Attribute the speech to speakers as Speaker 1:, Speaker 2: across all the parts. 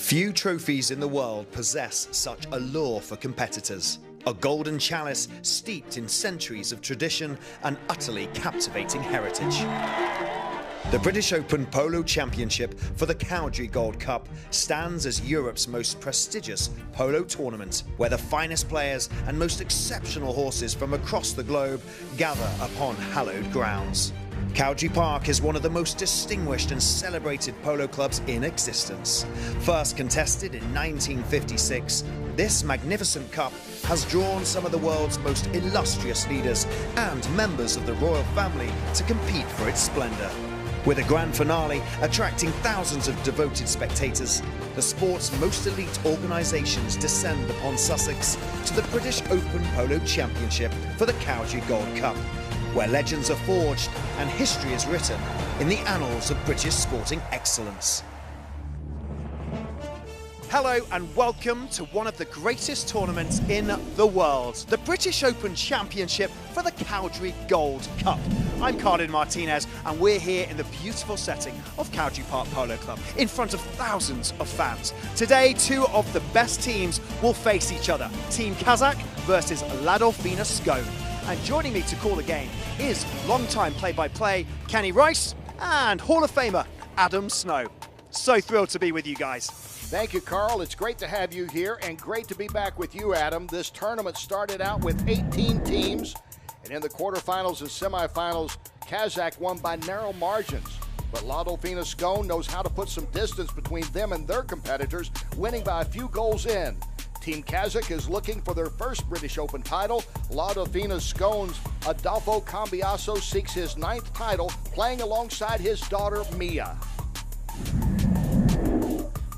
Speaker 1: Few trophies in the world possess such allure for competitors. A golden chalice steeped in centuries of tradition and utterly captivating heritage. The British Open Polo Championship for the Cowdray Gold Cup stands as Europe's most prestigious polo tournament, where the finest players and most exceptional horses from across the globe gather upon hallowed grounds. Cowdray Park is one of the most distinguished and celebrated polo clubs in existence. First contested in 1956, this magnificent cup has drawn some of the world's most illustrious leaders and members of the royal family to compete for its splendor. With a grand finale attracting thousands of devoted spectators, the sport's most elite organisations descend upon Sussex to the British Open Polo Championship for the Cowdray Gold Cup, where legends are forged and history is written in the annals of British sporting excellence. Hello and welcome to one of the greatest tournaments in the world, the British Open Championship for the Cowdray Gold Cup. I'm Carlin Martinez and we're here in the beautiful setting of Cowdray Park Polo Club in front of thousands of fans. Today, two of the best teams will face each other, Team Kazakh versus Ladolfina Scone. And joining me to call the game is longtime play-by-play Kenny Rice and Hall of Famer Adam Snow. So thrilled to be with you guys.
Speaker 2: Thank you, Carl. It's great to have you here and great to be back with you, Adam. This tournament started out with 18 teams, and in the quarterfinals and semifinals, Kazakh won by narrow margins. But Ladolfina Scone knows how to put some distance between them and their competitors, winning by a few goals in. Team Kazakh is looking for their first British Open title. Ladolfina Scone's Adolfo Cambiaso seeks his 9th title, playing alongside his daughter, Mia.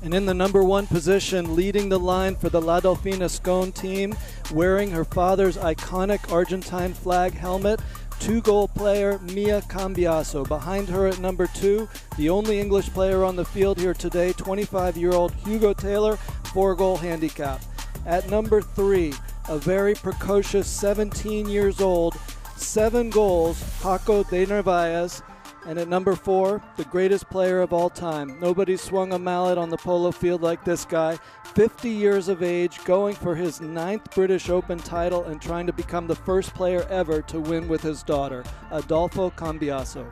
Speaker 3: And in the number 1 position, leading the line for the Ladolfina Scone team, wearing her father's iconic Argentine flag helmet, 2-goal player Mia Cambiaso. Behind her at number 2, the only English player on the field here today, 25-year-old Hugo Taylor, 4-goal handicap. At number 3, a very precocious 17 years old, 7 goals, Paco de Narvaez. And at number 4, the greatest player of all time. Nobody swung a mallet on the polo field like this guy. 50 years of age, going for his 9th British Open title and trying to become the first player ever to win with his daughter, Adolfo Cambiaso.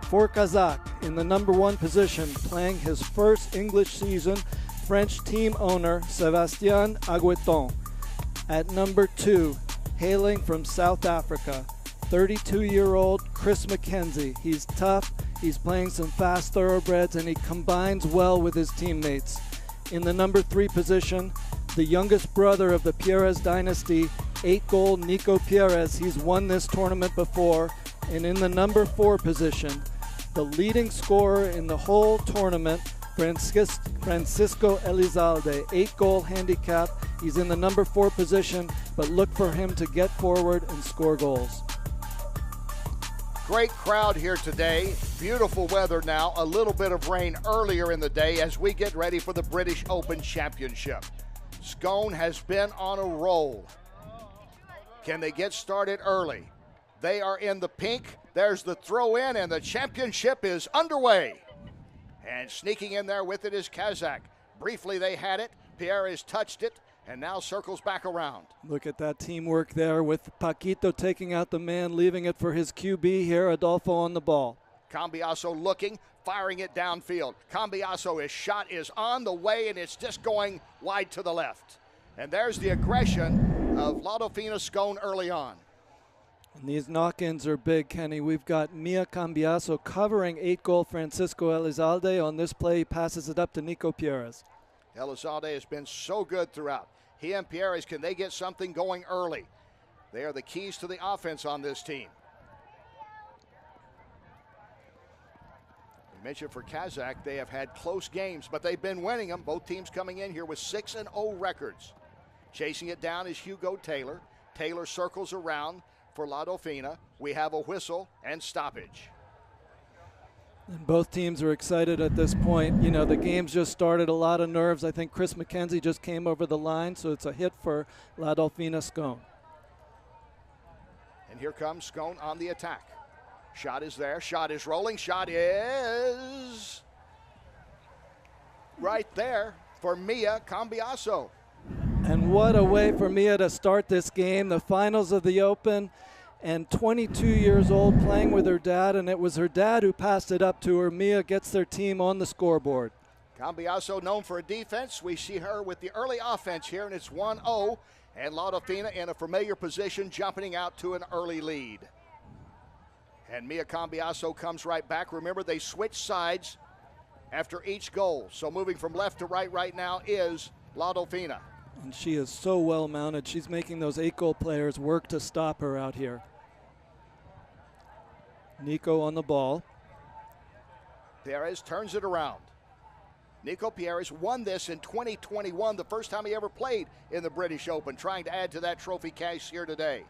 Speaker 3: For Kazakh, in the number 1 position, playing his first English season, French team owner Sébastien Agueton. At number 2, hailing from South Africa, 32-year-old Chris McKenzie. He's tough, he's playing some fast thoroughbreds, and he combines well with his teammates. In the number 3 position, the youngest brother of the Pierres dynasty, 8-goal Nico Pierres. He's won this tournament before. And in the number 4 position, the leading scorer in the whole tournament, Francisco Elizalde, 8-goal handicap. He's in the number 4 position, but look for him to get forward and score goals.
Speaker 2: Great crowd here today. Beautiful weather now. A little bit of rain earlier in the day as we get ready for the British Open Championship. Scone has been on a roll. Can they get started early? They are in the pink. There's the throw in, and the championship is underway. And sneaking in there with it is Kazakh. Briefly they had it. Pierre has touched it and now circles back around.
Speaker 3: Look at that teamwork there with Paquito taking out the man, leaving it for his QB here, Adolfo on the ball.
Speaker 2: Cambiaso looking, firing it downfield. Cambiaso, his shot is on the way and it's just going wide to the left. And there's the aggression of Ladolfina Scone early on.
Speaker 3: And these knock-ins are big, Kenny. We've got Mia Cambiaso covering 8-goal Francisco Elizalde. On this play, he passes it up to Nico Pierres.
Speaker 2: Elizalde has been so good throughout. He and Pierres, can they get something going early? They are the keys to the offense on this team. We mentioned for Kazakh, they have had close games, but they've been winning them. Both teams coming in here with 6-0 records. Chasing it down is Hugo Taylor. Taylor circles around for Ladolfina. We have a whistle and stoppage.
Speaker 3: And both teams are excited at this point. You know, the game's just started, a lot of nerves. I think Chris McKenzie just came over the line, so it's a hit for Ladolfina Scone.
Speaker 2: And here comes Scone on the attack. Shot is there, shot is rolling, shot is right there for Mia Cambiaso.
Speaker 3: And what a way for Mia to start this game, the finals of the Open, and 22 years old, playing with her dad, and it was her dad who passed it up to her. Mia gets their team on the scoreboard.
Speaker 2: Cambiaso known for a defense. We see her with the early offense here, and it's 1-0, and Laudolfina in a familiar position, jumping out to an early lead. And Mia Cambiaso comes right back. Remember, they switch sides after each goal. So moving from left to right now is Laudolfina.
Speaker 3: And she is so well mounted. She's making those 8-goal players work to stop her out here. Nico on the ball.
Speaker 2: Perez turns it around. Nico Perez won this in 2021, the first time he ever played in the British Open, trying to add to that trophy cache here today.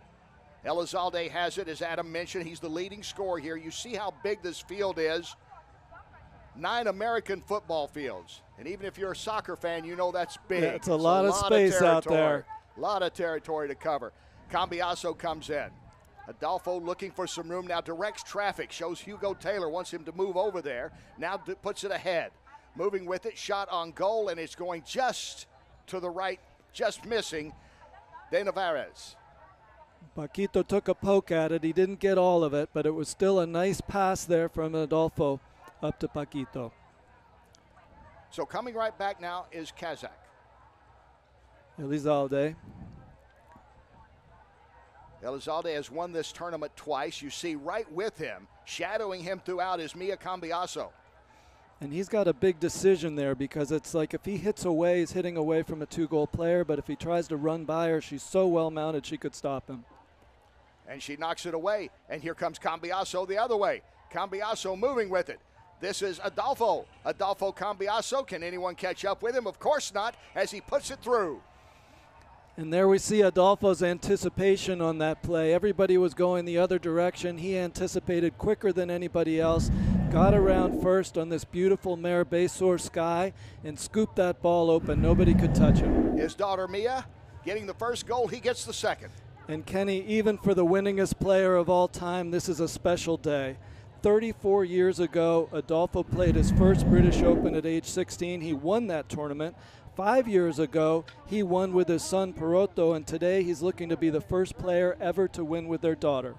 Speaker 2: Elizalde has it, as Adam mentioned. He's the leading scorer here. You see how big this field is. 9 American football fields. And even if you're a soccer fan, you know that's big.
Speaker 3: Yeah, it's a lot of space out there.
Speaker 2: A lot of territory to cover. Cambiaso comes in. Adolfo looking for some room now, directs traffic, shows Hugo Taylor wants him to move over there. Now puts it ahead. Moving with it, shot on goal, and it's going just to the right, just missing De Navarez.
Speaker 3: Paquito took a poke at it. He didn't get all of it, but it was still a nice pass there from Adolfo up to Paquito.
Speaker 2: So coming right back now is Kazakh.
Speaker 3: Elizalde.
Speaker 2: Elizalde has won this tournament twice. You see right with him, shadowing him throughout, is Mia Cambiaso.
Speaker 3: And he's got a big decision there, because it's like if he hits away, he's hitting away from a 2-goal player, but if he tries to run by her, she's so well mounted she could stop him.
Speaker 2: And she knocks it away, and here comes Cambiaso the other way. Cambiaso moving with it. This is Adolfo. Adolfo Cambiaso. Can anyone catch up with him? Of course not, as he puts it through.
Speaker 3: And there we see Adolfo's anticipation on that play. Everybody was going the other direction. He anticipated quicker than anybody else, got around first on this beautiful Mare Basor sky, and scooped that ball open. Nobody could touch him.
Speaker 2: His daughter Mia getting the first goal. He gets the second.
Speaker 3: And Kenny, even for the winningest player of all time, this is a special day. 34 years ago, Adolfo played his first British Open at age 16. He won that tournament. 5 years ago, he won with his son Perotto, and today he's looking to be the first player ever to win with their daughter.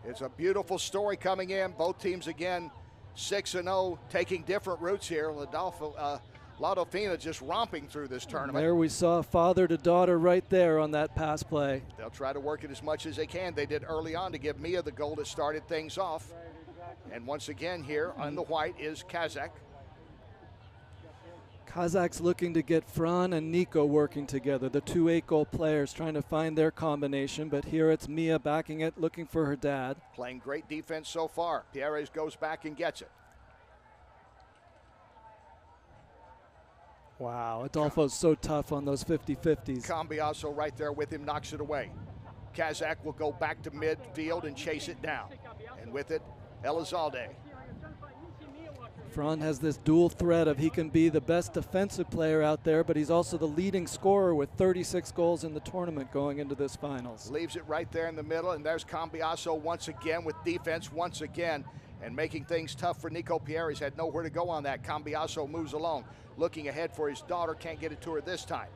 Speaker 2: It's a beautiful story coming in. Both teams again 6-0, taking different routes here. Laudolfina just romping through this tournament.
Speaker 3: There we saw father to daughter right there on that pass play.
Speaker 2: They'll try to work it as much as they can. They did early on to give Mia the goal that started things off. And once again here on the white is Kazakh.
Speaker 3: Kazakh's looking to get Fran and Nico working together, the 2 8-goal players trying to find their combination, but here it's Mia backing it, looking for her dad.
Speaker 2: Playing great defense so far. Perez goes back and gets it.
Speaker 3: Wow, Adolfo's so tough on those 50-50s.
Speaker 2: Cambiaso right there with him, knocks it away. Kazakh will go back to midfield and chase it down. And with it, Elizalde.
Speaker 3: Fran has this dual threat of he can be the best defensive player out there, but he's also the leading scorer with 36 goals in the tournament going into this finals.
Speaker 2: Leaves it right there in the middle, and there's Cambiaso once again with defense once again, and making things tough for Nico Perez. Had nowhere to go on that. Cambiaso moves along, looking ahead for his daughter. Can't get it to her this time.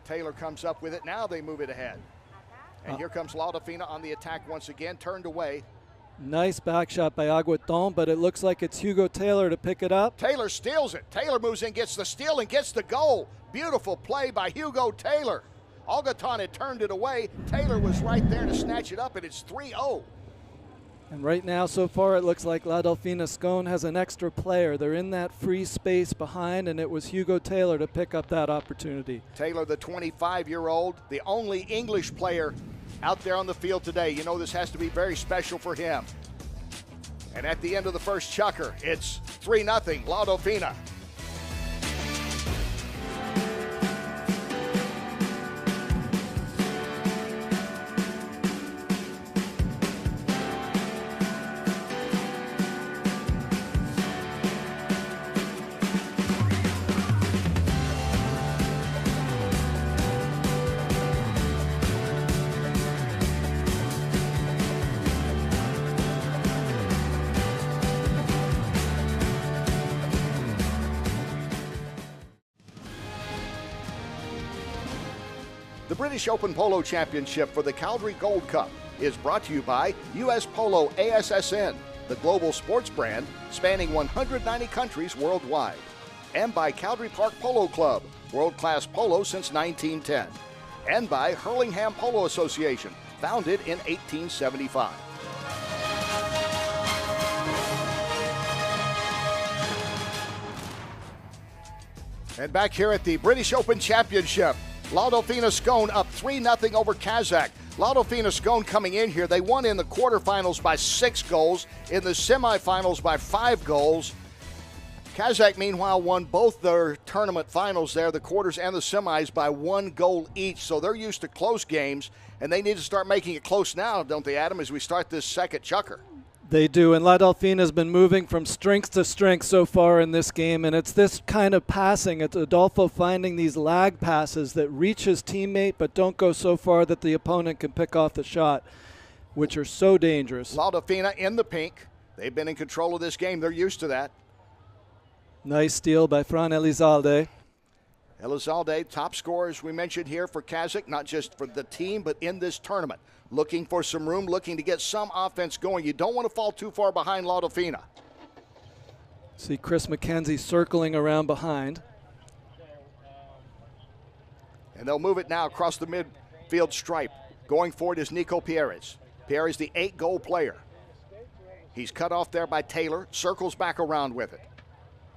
Speaker 2: Taylor comes up with it. Now they move it ahead. And here comes Laudolfina on the attack once again, turned away.
Speaker 3: Nice back shot by Agueton, but it looks like it's Hugo Taylor to pick it up.
Speaker 2: Taylor steals it. Taylor moves in, gets the steal, and gets the goal. Beautiful play by Hugo Taylor. Agueton had turned it away. Taylor was right there to snatch it up, and it's 3-0.
Speaker 3: And right now, so far, it looks like Laudolfina Scone has an extra player. They're in that free space behind, and it was Hugo Taylor to pick up that opportunity.
Speaker 2: Taylor, the 25-year-old, the only English player out there on the field today. You know this has to be very special for him. And at the end of the first chukker, it's 3-0, Laudolfina. The British Open Polo Championship for the Cowdray Gold Cup is brought to you by US Polo ASSN, the global sports brand spanning 190 countries worldwide, and by Cowdray Park Polo Club, world-class polo since 1910, and by Hurlingham Polo Association, founded in 1875. And back here at the British Open Championship, Laudolfina Scone up 3-0 over Kazakh. Laudolfina Scone coming in here, they won in the quarterfinals by 6 goals, in the semifinals by 5 goals. Kazakh, meanwhile, won both their tournament finals there, the quarters and the semis, by 1 goal each. So they're used to close games, and they need to start making it close now, don't they, Adam, as we start this second chukker?
Speaker 3: They do, and Laudolfina has been moving from strength to strength so far in this game, and it's this kind of passing. It's Adolfo finding these lag passes that reach his teammate but don't go so far that the opponent can pick off the shot, which are so dangerous.
Speaker 2: Laudolfina in the pink. They've been in control of this game. They're used to that.
Speaker 3: Nice steal by Fran Elizalde.
Speaker 2: Elizalde, top scorer, as we mentioned here for Kazakh, not just for the team, but in this tournament. Looking for some room, looking to get some offense going. You don't want to fall too far behind Laudolfina.
Speaker 3: See Chris McKenzie circling around behind.
Speaker 2: And they'll move it now across the midfield stripe. Going for it is Nico Pierres. Pierres, the 8-goal player. He's cut off there by Taylor, circles back around with it.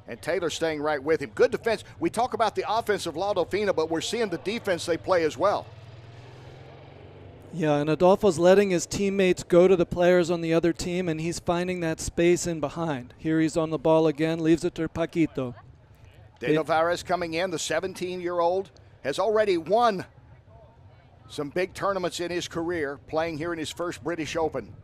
Speaker 2: And Taylor staying right with him. Good defense. We talk about the offense of Laudolfina, but we're seeing the defense they play as well.
Speaker 3: Yeah, and Adolfo's letting his teammates go to the players on the other team, and he's finding that space in behind. Here he's on the ball again, leaves it to Paquito.
Speaker 2: De Novares coming in, the 17-year-old, has already won some big tournaments in his career, playing here in his first British Open.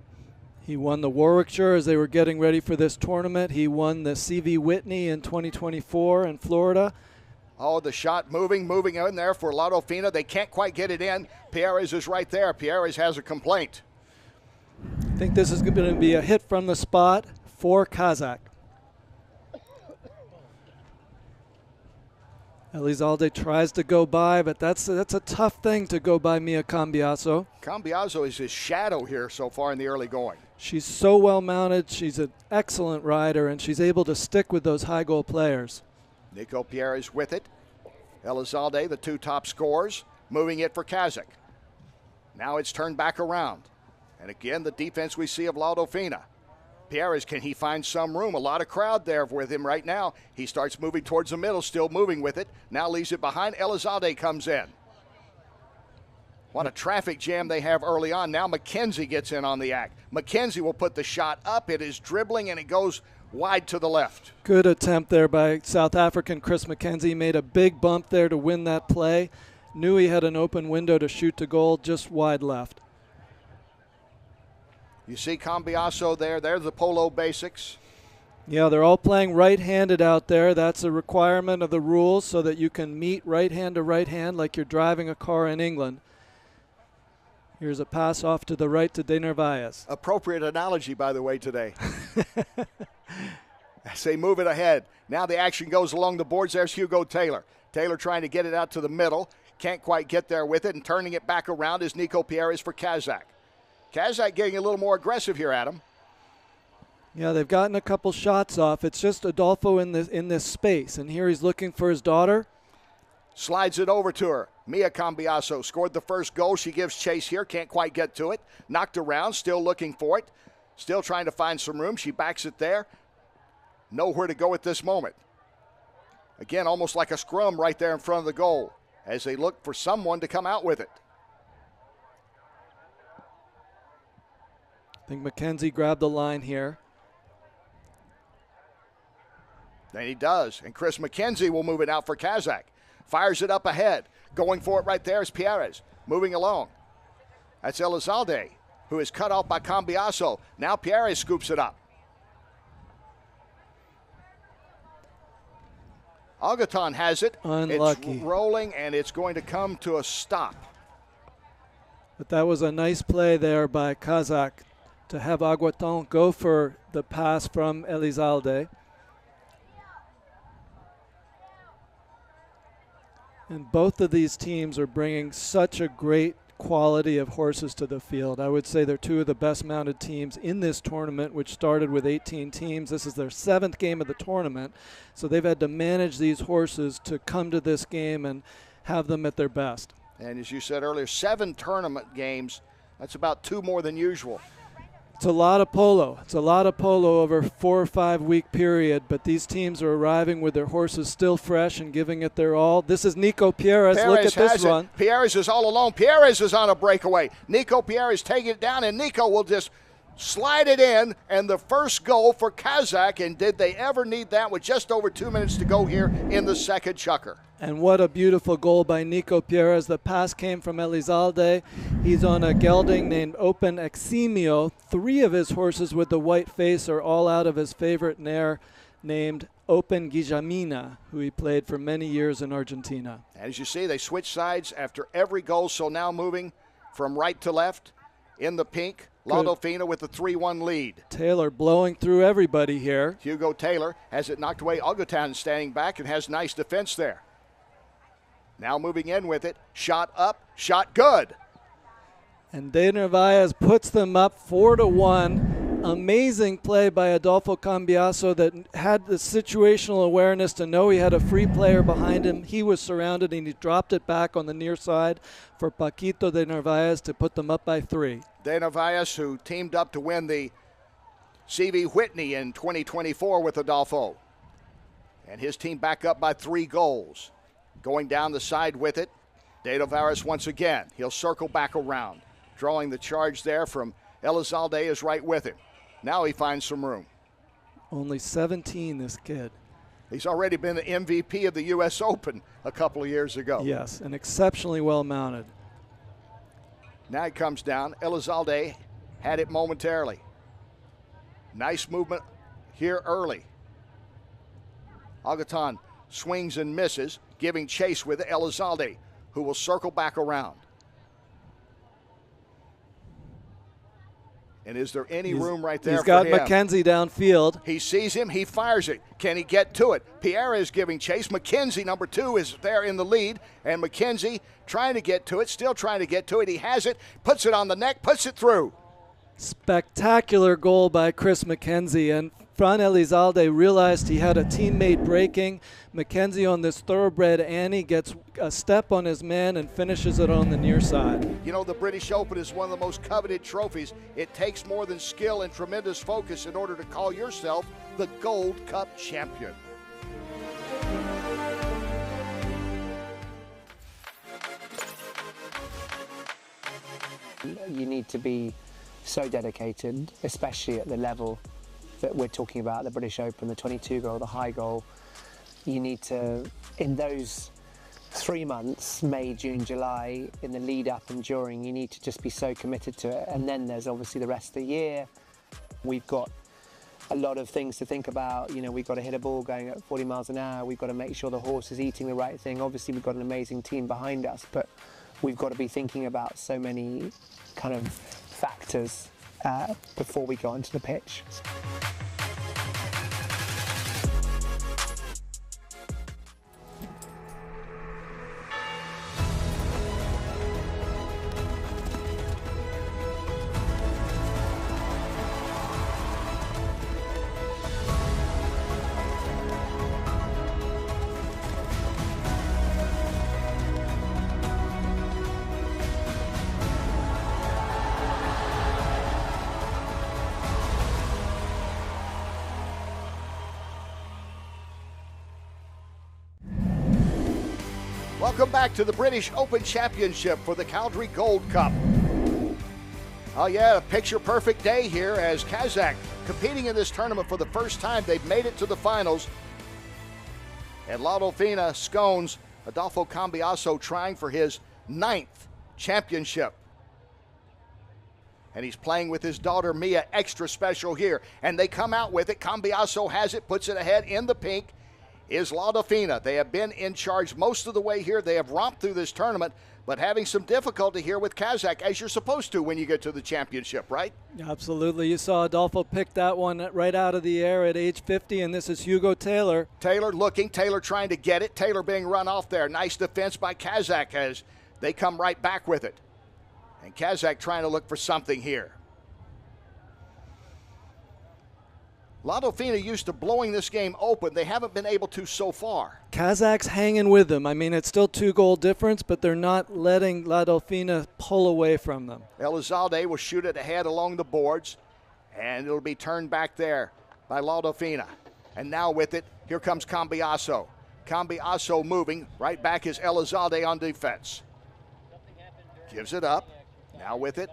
Speaker 3: He won the Warwickshire as they were getting ready for this tournament. He won the CV Whitney in 2024 in Florida.
Speaker 2: Oh, the shot moving in there for Laudolfina. They can't quite get it in. Pierres is right there. Pierres has a complaint.
Speaker 3: I think this is going to be a hit from the spot for Kazakh. Elizalde tries to go by, but that's a tough thing to go by Mia Cambiaso.
Speaker 2: Cambiaso is his shadow here so far in the early going.
Speaker 3: She's so well mounted. She's an excellent rider, and she's able to stick with those high goal players.
Speaker 2: Nico Pierres with it. Elizalde, the 2 top scorers, moving it for Kazakh. Now it's turned back around. And again, the defense we see of Laudolfina. Pierres, can he find some room? A lot of crowd there with him right now. He starts moving towards the middle, still moving with it. Now leaves it behind. Elizalde comes in. What a traffic jam they have early on. Now McKenzie gets in on the act. McKenzie will put the shot up. It is dribbling, and it goes wide to the left.
Speaker 3: Good attempt there by South African Chris McKenzie. Made a big bump there to win that play. Knew he had an open window to shoot to goal, just wide left.
Speaker 2: You see Cambiaso there. There's the polo basics.
Speaker 3: Yeah, they're all playing right-handed out there. That's a requirement of the rules so that you can meet right hand to right hand like you're driving a car in England. Here's a pass off to the right to De Narvaez.
Speaker 2: Appropriate analogy, by the way, today. As they move it ahead. Now the action goes along the boards. There's Hugo Taylor. Taylor trying to get it out to the middle. Can't quite get there with it, and turning it back around is Nico Pierres for Kazakh. Kazakh getting a little more aggressive here, Adam.
Speaker 3: Yeah, they've gotten a couple shots off. It's just Adolfo in this space, and here he's looking for his daughter.
Speaker 2: Slides it over to her. Mia Cambiaso scored the first goal. She gives chase here. Can't quite get to it. Knocked around. Still looking for it. Still trying to find some room. She backs it there. Nowhere to go at this moment. Again, almost like a scrum right there in front of the goal as they look for someone to come out with it.
Speaker 3: I think McKenzie grabbed the line here.
Speaker 2: Then he does. And Chris McKenzie will move it out for Kazakh. Fires it up ahead. Going for it right there is Pierres. Moving along. That's Elizalde, who is cut off by Cambiaso. Now Pierres scoops it up. Agaton has it.
Speaker 3: Unlucky.
Speaker 2: It's rolling, and it's going to come to a stop.
Speaker 3: But that was a nice play there by Kazakh to have Aguaton go for the pass from Elizalde. And both of these teams are bringing such a great quality of horses to the field. I would say they're two of the best mounted teams in this tournament, which started with 18 teams. This is their 7th game of the tournament, so they've had to manage these horses to come to this game and have them at their best.
Speaker 2: And as you said earlier, 7 tournament games. That's about 2 more than usual.
Speaker 3: It's a lot of polo. It's a lot of polo over a 4 or 5 week period, but these teams are arriving with their horses still fresh and giving it their all. This is Nico Pierres. Look at this run.
Speaker 2: Pierres is all alone. Pierres is on a breakaway. Nico Pierres taking it down, and Nico will just slide it in, and the first goal for Kazakh. And did they ever need that with just over 2 minutes to go here in the second chukker?
Speaker 3: And what a beautiful goal by Nico Pierres. The pass came from Elizalde. He's on a gelding named Open Eximio. 3 of his horses with the white face are all out of his favorite mare named Open Guijamina, who he played for many years in Argentina.
Speaker 2: And as you see, they switch sides after every goal, so now moving from right to left in the pink. La Dauphina with the 3-1 lead.
Speaker 3: Taylor blowing through everybody here.
Speaker 2: Hugo Taylor has it knocked away. Augustin standing back and has nice defense there. Now moving in with it. Shot up, shot good.
Speaker 3: And De Narvaez puts them up 4-1. Amazing play by Adolfo Cambiaso that had the situational awareness to know he had a free player behind him. He was surrounded and he dropped it back on the near side for Paquito De Narvaez to put them up by 3.
Speaker 2: De Narvaez, who teamed up to win the CV Whitney in 2024 with Adolfo. And his team back up by 3 goals. Going down the side with it, De Narvaez once again. He'll circle back around. Drawing the charge there from Elizalde is right with him. Now he finds some room.
Speaker 3: Only 17, this kid.
Speaker 2: He's already been the MVP of the U.S. Open a couple of years ago.
Speaker 3: Yes, and exceptionally well mounted.
Speaker 2: Now he comes down. Elizalde had it momentarily. Nice movement here early. Augustin swings and misses, giving chase with Elizalde, who will circle back around. And is there any room right there for him?
Speaker 3: He's got McKenzie downfield.
Speaker 2: He sees him, he fires it. Can he get to it? Pierre is giving chase. McKenzie, number 2, is there in the lead. And McKenzie trying to get to it, still trying to get to it. He has it, puts it on the neck, puts it through.
Speaker 3: Spectacular goal by Chris McKenzie. And Fran Elizalde realized he had a teammate breaking. McKenzie on this thoroughbred Annie gets a step on his man and finishes it on the near side.
Speaker 2: You know, the British Open is one of the most coveted trophies. It takes more than skill and tremendous focus in order to call yourself the Gold Cup champion.
Speaker 4: You need to be so dedicated, especially at the level that we're talking about, the British Open, the 22 goal, the high goal. You need to, in those 3 months, May, June, July, in the lead up and during, you need to just be so committed to it. And then there's obviously the rest of the year. We've got a lot of things to think about. You know, we've got to hit a ball going at 40 miles an hour. We've got to make sure the horse is eating the right thing. Obviously, we've got an amazing team behind us, but we've got to be thinking about so many kind of factors before we go onto the pitch.
Speaker 2: Welcome back to the British Open Championship for the Cowdray Gold Cup. Oh yeah, a picture-perfect day here as Kazakh competing in this tournament for the first time. They've made it to the finals. And La Dauphina scones Adolfo Cambiaso trying for his 9th championship. And he's playing with his daughter Mia, extra special here. And they come out with it. Cambiaso has it, puts it ahead in the pink. is Laudafina. They have been in charge most of the way here. They have romped through this tournament, but having some difficulty here with Kazakh, as you're supposed to when you get to the championship, right?
Speaker 3: Absolutely. You saw Adolfo pick that one right out of the air at age 50, and this is Hugo Taylor.
Speaker 2: Taylor looking, Taylor trying to get it. Taylor being run off there. Nice defense by Kazakh as they come right back with it. And Kazakh trying to look for something here. Laudafina used to blowing this game open. They haven't been able to so far.
Speaker 3: Kazakh's hanging with them. I mean, it's still 2-goal difference, but they're not letting Laudafina pull away from them.
Speaker 2: Elizalde will shoot it ahead along the boards, and it'll be turned back there by Laudafina. And now with it, here comes Cambiasso. Cambiasso moving. Right back is Elizalde on defense. Gives it up. Now with it.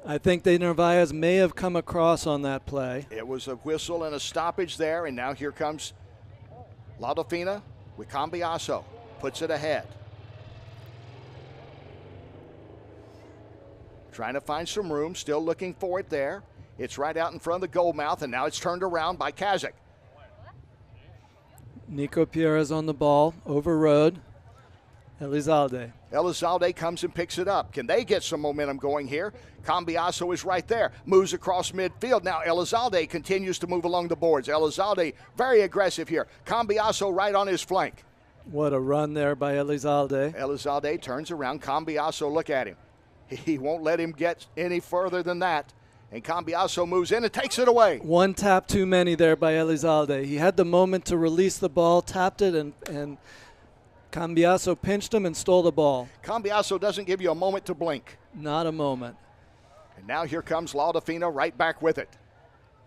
Speaker 3: I think De Narvaez may have come across on that play.
Speaker 2: It was a whistle and a stoppage there, and now here comes Laudafina with Cambiasso. Puts it ahead. Trying to find some room, still looking for it there. It's right out in front of the goal mouth, and now it's turned around by Kazakh.
Speaker 3: Nico Pierres on the ball, overrode. Elizalde.
Speaker 2: Elizalde comes and picks it up. Can they get some momentum going here? Cambiasso is right there. Moves across midfield. Now Elizalde continues to move along the boards. Elizalde very aggressive here. Cambiasso right on his flank.
Speaker 3: What a run there by Elizalde.
Speaker 2: Elizalde turns around. Cambiasso, look at him. He won't let him get any further than that. And Cambiasso moves in and takes it away.
Speaker 3: One tap too many there by Elizalde. He had the moment to release the ball, tapped it, and Cambiasso pinched him and stole the ball.
Speaker 2: Cambiasso doesn't give you a moment to blink.
Speaker 3: Not a moment.
Speaker 2: And now here comes Laudafina right back with it.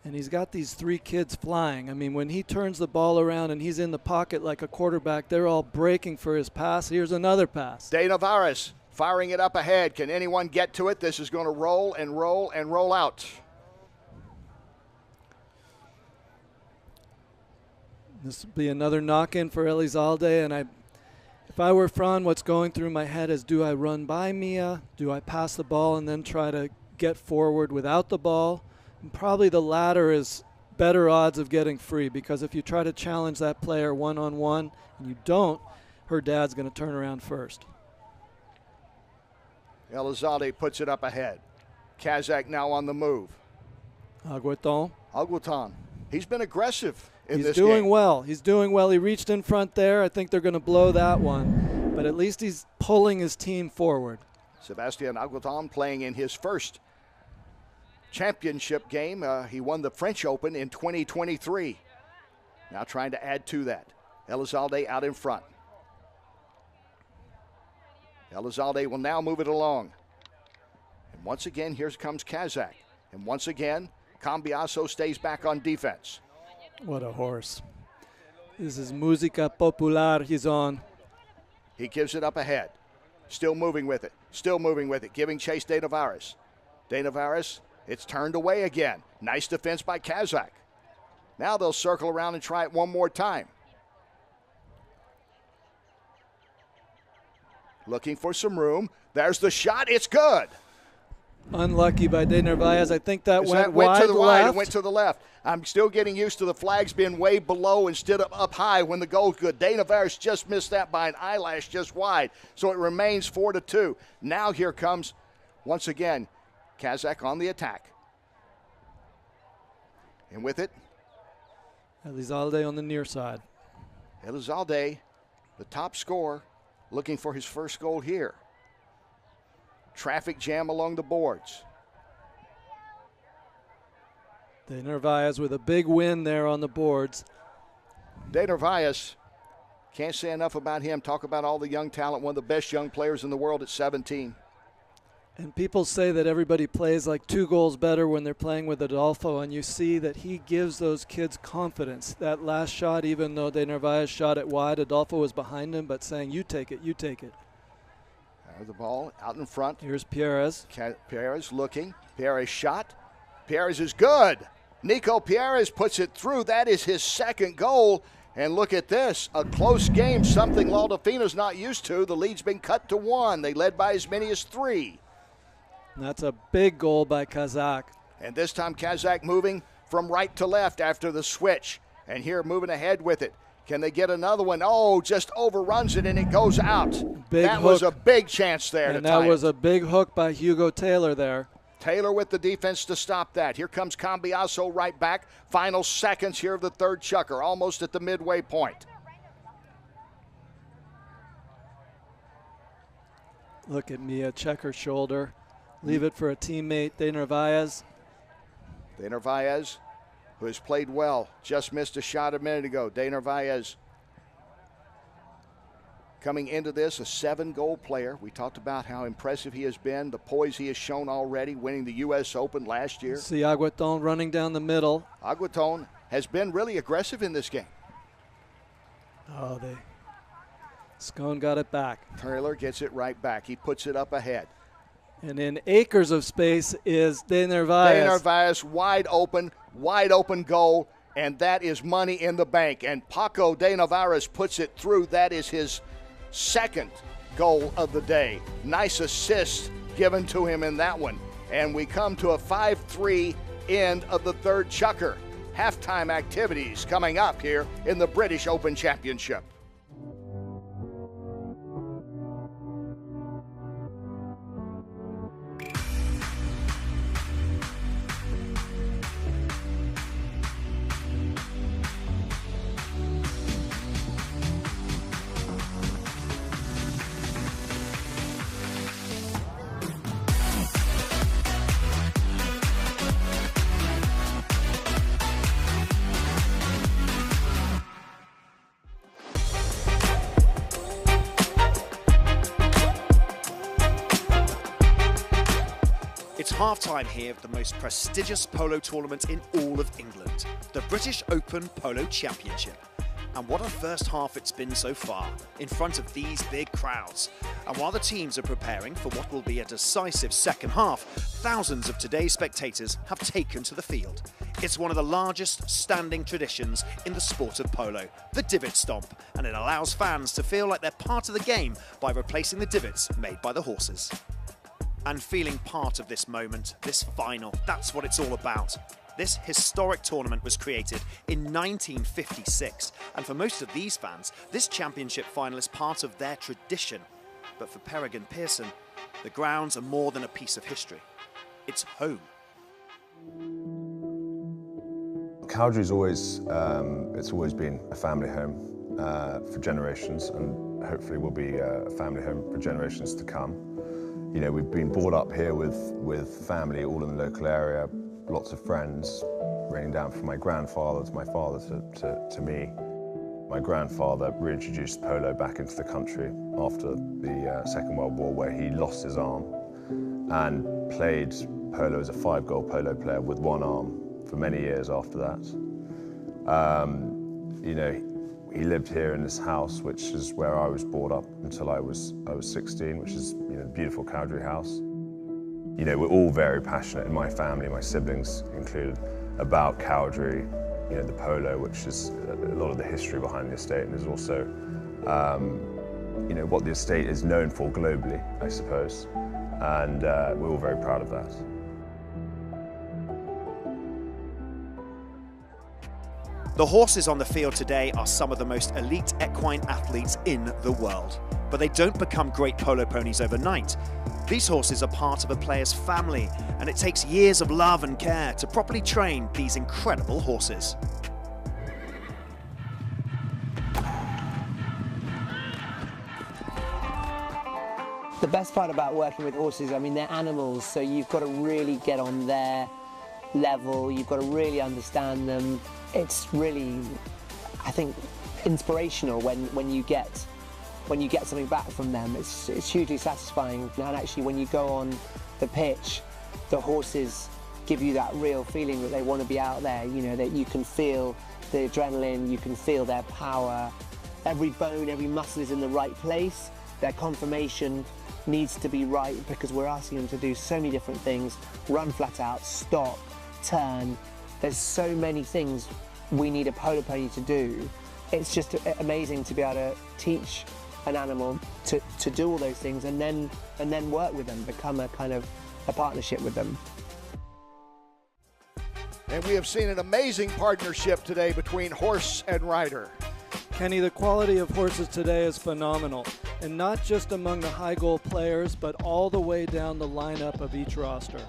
Speaker 3: And he's got these 3 kids flying. I mean, when he turns the ball around and he's in the pocket like a quarterback, they're all breaking for his pass. Here's another pass.
Speaker 2: De Narvaez firing it up ahead. Can anyone get to it? This is going to roll and roll and roll out.
Speaker 3: This will be another knock-in for Elizalde, and if I were Fran, what's going through my head is, do I run by Mia? Do I pass the ball and then try to get forward without the ball? And probably the latter is better odds of getting free, because if you try to challenge that player one-on-one and you don't, her dad's going to turn around first.
Speaker 2: Elizalde puts it up ahead. Kazakh now on the move. Agueton. He's been aggressive in this game.
Speaker 3: He's doing well. He's doing well. He reached in front there. I think they're going to blow that one. But at least he's pulling his team forward.
Speaker 2: Sebastian Agueton playing in his first championship game. He won the French Open in 2023. Now trying to add to that. Elizalde out in front. Elizalde will now move it along. And once again, here comes Kazakh. And once again, Cambiasso stays back on defense.
Speaker 3: What a horse. This is Musica Popular he's on.
Speaker 2: He gives it up ahead. Still moving with it. Still moving with it. Giving chase De Narvaez. De Narvaez, it's turned away again. Nice defense by Kazakh. Now they'll circle around and try it one more time. Looking for some room. There's the shot. It's good.
Speaker 3: Unlucky by De Narvaez. I think that went
Speaker 2: to the
Speaker 3: left.
Speaker 2: It went to the left. I'm still getting used to the flags being way below instead of up high when the goal's good. De Narvaez just missed that by an eyelash just wide. So it remains 4-2. Now here comes, once again, Kazakh on the attack. And with it,
Speaker 3: Elizalde on the near side.
Speaker 2: Elizalde, the top scorer, looking for his first goal here. Traffic jam along the boards.
Speaker 3: De Narvaez with a big win there on the boards.
Speaker 2: De Narvaez, can't say enough about him. Talk about all the young talent, one of the best young players in the world at 17.
Speaker 3: And people say that everybody plays like 2 goals better when they're playing with Adolfo, and you see that he gives those kids confidence. That last shot, even though De Narvaez shot it wide, Adolfo was behind him, but saying, you take it, you take it.
Speaker 2: The ball out in front.
Speaker 3: Here's Pierres.
Speaker 2: Pierres looking. Pierres shot. Pierres is good. Nico Pierres puts it through. That is his second goal. And look at this, a close game, something Laudafina's not used to. The lead's been cut to 1. They led by as many as 3.
Speaker 3: And that's a big goal by Kazakh.
Speaker 2: And this time Kazakh moving from right to left after the switch. And here moving ahead with it. Can they get another one? Oh, just overruns it and it goes out. That was a big chance there.
Speaker 3: And that was a big hook by Hugo Taylor there.
Speaker 2: Taylor with the defense to stop that. Here comes Cambiaso right back. Final seconds here of the third chukker, almost at the midway point.
Speaker 3: Look at Mia, check her shoulder. Leave it for a teammate, De Narvaez.
Speaker 2: De Narvaez, who has played well, just missed a shot a minute ago. De Narvaez coming into this, a 7-goal player. We talked about how impressive he has been, the poise he has shown already, winning the U.S. Open last year.
Speaker 3: See Agueton running down the middle.
Speaker 2: Agueton has been really aggressive in this game.
Speaker 3: Oh, Scone got it back.
Speaker 2: Taylor gets it right back. He puts it up ahead.
Speaker 3: And in acres of space is De Narvaez.
Speaker 2: De Narvaez, wide open goal, and that is money in the bank. And Paco De Narvaez puts it through. That is his second goal of the day. Nice assist given to him in that one. And we come to a 5-3 end of the third chukker. Halftime activities coming up here in the British Open Championship.
Speaker 1: It's half-time here at the most prestigious polo tournament in all of England, the British Open Polo Championship. And what a first half it's been so far, in front of these big crowds. And while the teams are preparing for what will be a decisive second half, thousands of today's spectators have taken to the field. It's one of the largest standing traditions in the sport of polo, the divot stomp, and it allows fans to feel like they're part of the game by replacing the divots made by the horses. And feeling part of this moment, this final, that's what it's all about. This historic tournament was created in 1956, and for most of these fans, this championship final is part of their tradition. But for Peregrine Pearson, the grounds are more than a piece of history. It's home.
Speaker 5: Cowdray's always been a family home for generations, and hopefully will be a family home for generations to come. You know, we've been brought up here with family all in the local area, lots of friends, raining down from my grandfather to my father to me. My grandfather reintroduced polo back into the country after the Second World War, where he lost his arm and played polo as a 5-goal polo player with one arm for many years after that. You know, he lived here in this house, which is where I was brought up until I was 16, which is, you know, the beautiful Cowdray house. You know, we're all very passionate in my family, my siblings included, about Cowdray, you know, the polo, which is a lot of the history behind the estate, and is also, you know, what the estate is known for globally, I suppose. And we're all very proud of that.
Speaker 1: The horses on the field today are some of the most elite equine athletes in the world. But they don't become great polo ponies overnight. These horses are part of a player's family, and it takes years of love and care to properly train these incredible horses.
Speaker 4: The best part about working with horses, I mean, they're animals, so you've got to really get on their level, you've got to really understand them. It's really, I think, inspirational when you get something back from them. It's hugely satisfying. And actually, when you go on the pitch, the horses give you that real feeling that they want to be out there. You know, that you can feel the adrenaline, you can feel their power. Every bone, every muscle is in the right place. Their conformation needs to be right because we're asking them to do so many different things. Run flat out, stop, turn. There's so many things we need a polo pony to do. It's just amazing to be able to teach an animal to do all those things and then work with them, become a kind of a partnership with them.
Speaker 2: And we have seen an amazing partnership today between horse and rider.
Speaker 3: Kenny, the quality of horses today is phenomenal, and not just among the high goal players, but all the way down the lineup of each roster.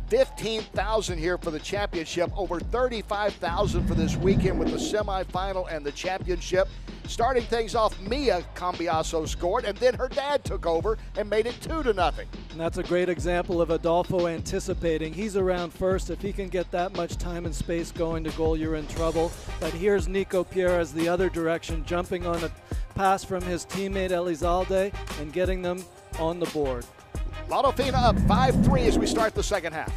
Speaker 2: 15,000 here for the championship, over 35,000 for this weekend with the semifinal and the championship. Starting things off, Mia Cambiaso scored, and then her dad took over and made it 2-0.
Speaker 3: And that's a great example of Adolfo anticipating. He's around first. If he can get that much time and space going to goal, you're in trouble. But here's Nico Pierres the other direction, jumping on a pass from his teammate Elizalde and getting them on the board.
Speaker 2: Lotto Fina up 5-3 as we start the second half.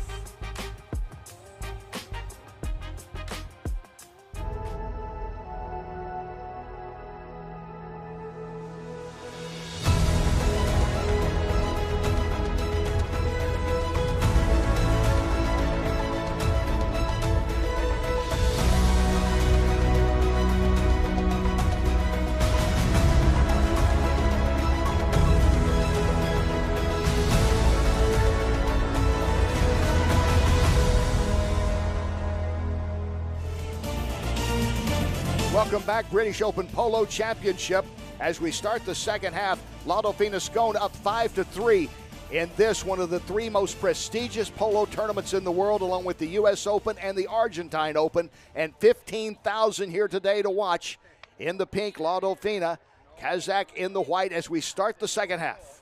Speaker 2: Welcome back, British Open Polo Championship. As we start the second half, Lotto Fina Scone up 5-3 in this, one of the three most prestigious polo tournaments in the world, along with the U.S. Open and the Argentine Open, and 15,000 here today to watch. In the pink, Lotto Fina, Kazakh in the white as we start the second half.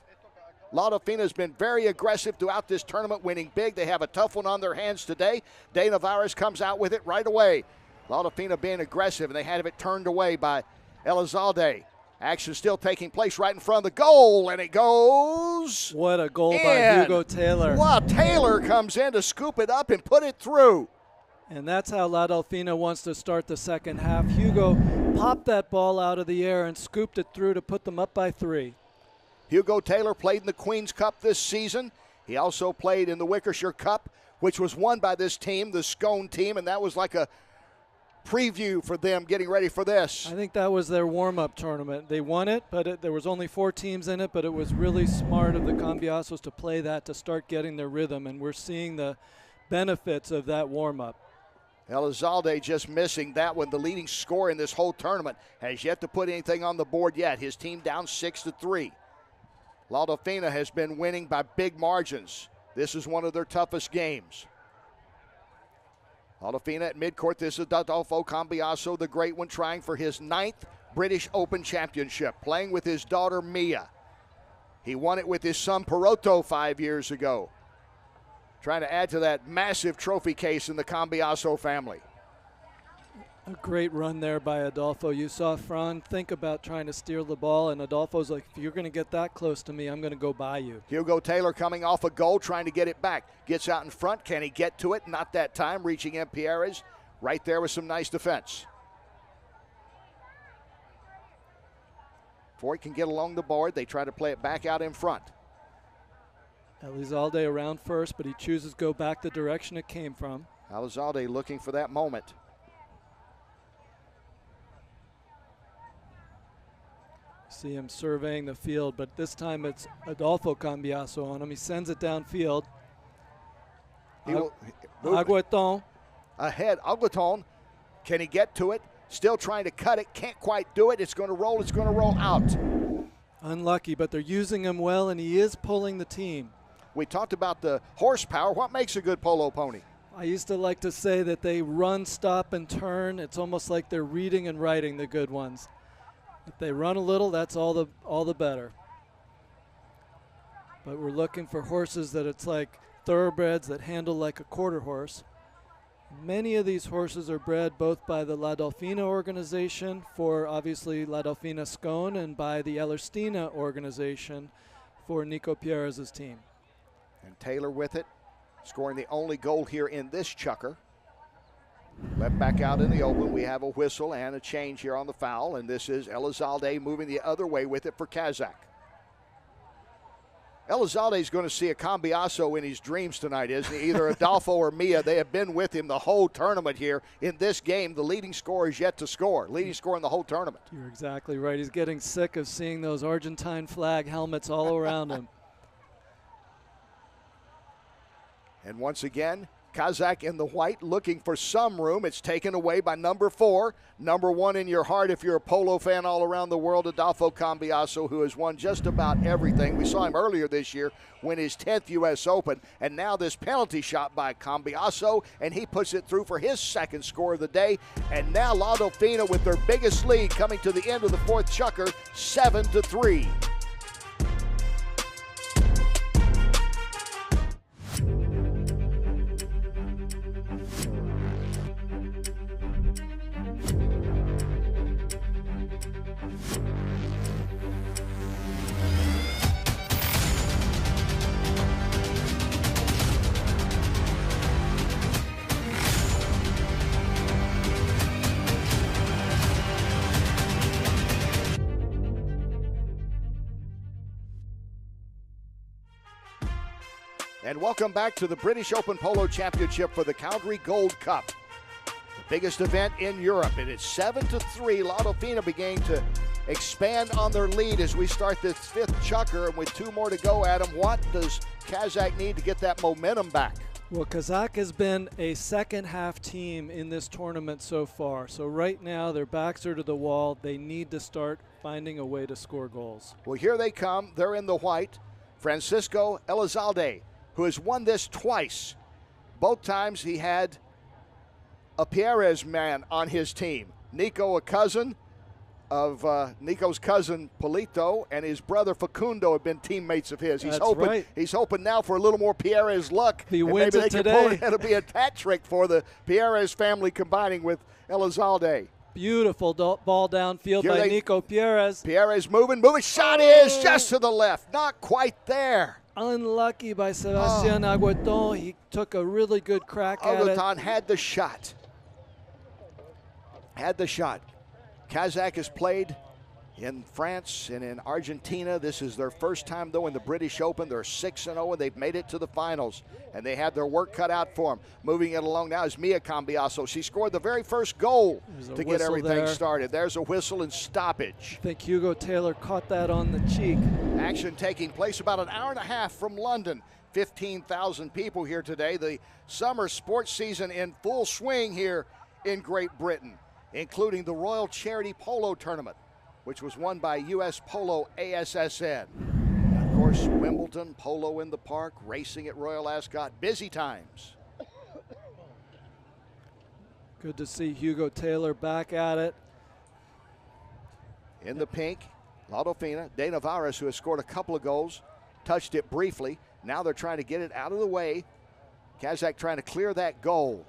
Speaker 2: Lotto Fina has been very aggressive throughout this tournament, winning big. They have a tough one on their hands today. De Navarez comes out with it right away. Lotto Fina being aggressive, and they had it turned away by Elizalde. Action still taking place right in front of the goal, and it goes.
Speaker 3: What a goal by Hugo Taylor.
Speaker 2: Wow, Taylor comes in to scoop it up and put it through.
Speaker 3: And that's how La Delfina wants to start the second half. Hugo popped that ball out of the air and scooped it through to put them up by 3.
Speaker 2: Hugo Taylor played in the Queen's Cup this season. He also played in the Wickershire Cup, which was won by this team, the Scone team, and that was like a preview for them getting ready for this.
Speaker 3: I think that was their warm-up tournament. They won it, but there was only 4 teams in it, but it was really smart of the Cambiasos to play that to start getting their rhythm, and we're seeing the benefits of that warm-up.
Speaker 2: Elizalde just missing that one. The leading scorer in this whole tournament has yet to put anything on the board yet. His team down 6-3. Lotto Fina has been winning by big margins. This is one of their toughest games. Lotto Fina at midcourt. This is Adolfo Cambiaso, the great one, trying for his 9th British Open Championship, playing with his daughter Mia. He won it with his son Perotto 5 years ago. Trying to add to that massive trophy case in the Cambiaso family.
Speaker 3: A great run there by Adolfo. You saw Fran think about trying to steal the ball, and Adolfo's like, if you're going to get that close to me, I'm going to go by you.
Speaker 2: Hugo Taylor coming off a goal, trying to get it back. Gets out in front. Can he get to it? Not that time. Reaching in Pierres. Right there with some nice defense. Before he can get along the board, they try to play it back out in front.
Speaker 3: Elizalde around first, but he chooses to go back the direction it came from.
Speaker 2: Elizalde looking for that moment.
Speaker 3: See him surveying the field, but this time it's Adolfo Cambiaso on him. He sends it downfield. Agueton.
Speaker 2: Ahead, Agueton. Can he get to it? Still trying to cut it. Can't quite do it. It's going to roll. It's going to roll out.
Speaker 3: Unlucky, but they're using him well, and he is pulling the team.
Speaker 2: We talked about the horsepower. What makes a good polo pony?
Speaker 3: I used to like to say that they run, stop, and turn. It's almost like they're reading and writing, the good ones. If they run a little, that's all the better. But we're looking for horses that it's like thoroughbreds that handle like a quarter horse. Many of these horses are bred both by the La Delfina organization for obviously La Delfina Scone and by the Ellerstina organization for Nico Pierres' team.
Speaker 2: And Taylor with it, scoring the only goal here in this chukker. Left back out in the open. We have a whistle and a change here on the foul, and this is Elizalde moving the other way with it for Kazakh. Elizalde is going to see a Cambiaso in his dreams tonight, isn't he? Either Adolfo or Mia. They have been with him the whole tournament here. In this game, the leading scorer is yet to score. Leading scorer in the whole tournament.
Speaker 3: You're exactly right. He's getting sick of seeing those Argentine flag helmets all around him.
Speaker 2: And once again, Kazakh in the white looking for some room. It's taken away by number 4. Number 1 in your heart if you're a polo fan all around the world, Adolfo Cambiaso, who has won just about everything. We saw him earlier this year win his 10th U.S. Open, and now this penalty shot by Cambiaso, and he puts it through for his second score of the day. And now La Delfina with their biggest lead coming to the end of the 4th chukker, 7-3. And welcome back to the British Open Polo Championship for the Cowdray Gold Cup, the biggest event in Europe. And it's 7-3. La Delfina beginning to expand on their lead as we start this 5th chukker. And with 2 more to go, Adam, what does Kazakh need to get that momentum back?
Speaker 3: Well, Kazakh has been a second-half team in this tournament so far. So right now, their backs are to the wall. They need to start finding a way to score goals.
Speaker 2: Well, here they come. They're in the white. Francisco Elizalde, who has won this twice. Both times he had a Pierres man on his team. Nico, a cousin of Nico's cousin Polito, and his brother Facundo have been teammates of his. He's hoping now for a little more Pierres luck.
Speaker 3: He wins
Speaker 2: maybe
Speaker 3: it
Speaker 2: they
Speaker 3: today.
Speaker 2: Can pull it. It'll be a hat trick for the Pierres family combining with Elizalde.
Speaker 3: Beautiful ball downfield by Nico Pierres.
Speaker 2: Pierres moving. Shot is just to the left. Not quite there.
Speaker 3: Unlucky by Sebastian Agueton. He took a really good crack at it.
Speaker 2: Agueton had the shot. Kazakh has played in France and in Argentina. This is their first time, though, in the British Open. They're 6-0, and they've made it to the finals. And they had their work cut out for them. Moving it along now is Mia Cambiaso. She scored the very first goal to get everything started. There's a whistle and stoppage.
Speaker 3: I think Hugo Taylor caught that on the cheek.
Speaker 2: Action taking place about an hour and a half from London. 15,000 people here today. The summer sports season in full swing here in Great Britain, including the Royal Charity Polo Tournament, which was won by U.S. Polo ASSN. And of course, Wimbledon, polo in the park, racing at Royal Ascot. Busy times.
Speaker 3: Good to see Hugo Taylor back at it.
Speaker 2: In the pink, La Delfina, De Navarez, who has scored a couple of goals, touched it briefly. Now they're trying to get it out of the way. Kazakh trying to clear that goal.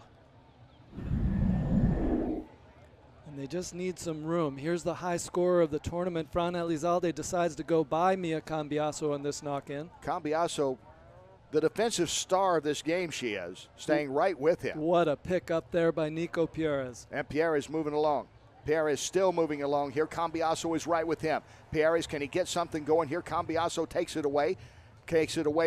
Speaker 3: And they just need some room. Here's the high scorer of the tournament. Fran Elizalde decides to go by Mia Cambiaso on this knock-in.
Speaker 2: Cambiaso, the defensive star of this game she is, staying right with him.
Speaker 3: What a pick up there by Nico Pierres.
Speaker 2: And Pierres moving along. Pierres still moving along here. Cambiaso is right with him. Pierres, can he get something going here? Cambiaso takes it away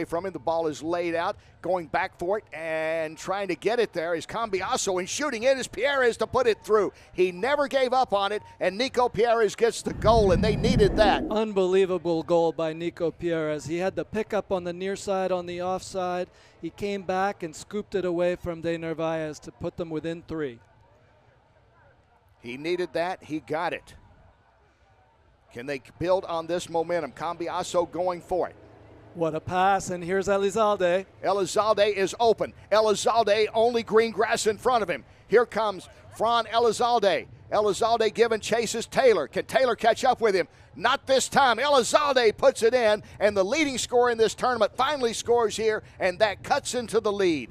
Speaker 2: from him. The ball is laid out, going back for it and trying to get it there is Cambiaso, and shooting it is Pierres to put it through. He never gave up on it, and Nico Pierres gets the goal, and they needed that.
Speaker 3: Unbelievable goal by Nico Pierres. He had the pickup on the near side, on the offside. He came back and scooped it away from De Narvaez to put them within 3.
Speaker 2: He needed that. He got it. Can they build on this momentum? Cambiaso going for it.
Speaker 3: What a pass, and here's Elizalde.
Speaker 2: Elizalde is open. Elizalde, only green grass in front of him. Here comes Fran Elizalde. Elizalde giving chases Taylor. Can Taylor catch up with him? Not this time. Elizalde puts it in, and the leading scorer in this tournament finally scores here, and that cuts into the lead.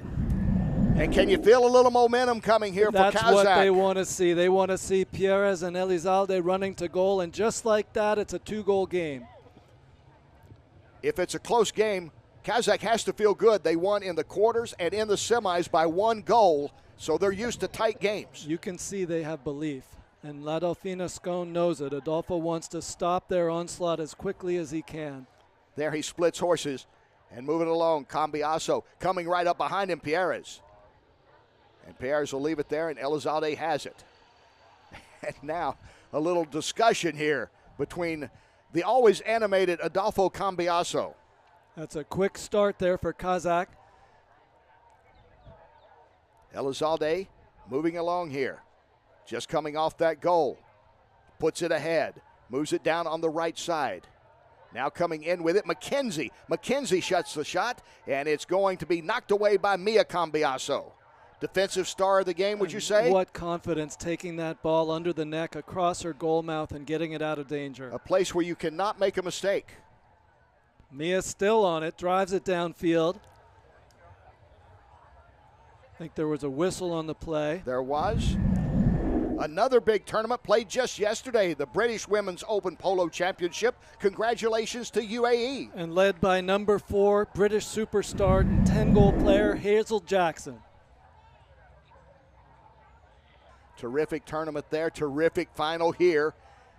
Speaker 2: And can you feel a little momentum coming here for Kazakh?
Speaker 3: That's what they want to see. They want to see Pierres and Elizalde running to goal, and just like that, it's a 2-goal game.
Speaker 2: If it's a close game, Kazakh has to feel good. They won in the quarters and in the semis by 1 goal, so they're used to tight games.
Speaker 3: You can see they have belief, and La Delfina Scone knows it. Adolfo wants to stop their onslaught as quickly as he can.
Speaker 2: There he splits horses and moving along. Cambiaso coming right up behind him, Pierres. And Pierres will leave it there, and Elizalde has it. And now a little discussion here between the always animated Adolfo Cambiaso.
Speaker 3: That's a quick start there for Kazakh.
Speaker 2: Elizalde moving along here. Just coming off that goal. Puts it ahead. Moves it down on the right side. Now coming in with it, McKenzie. McKenzie shuts the shot, and it's going to be knocked away by Mia Cambiaso. Defensive star of the game, would you say?
Speaker 3: What confidence taking that ball under the neck across her goal mouth and getting it out of danger.
Speaker 2: A place where you cannot make a mistake.
Speaker 3: Mia still on it, drives it downfield. I think there was a whistle on the play.
Speaker 2: There was. Another big tournament played just yesterday, the British Women's Open Polo Championship. Congratulations to UAE.
Speaker 3: And led by number 4 British superstar and 10-goal player Hazel Jackson.
Speaker 2: Terrific tournament there, terrific final here.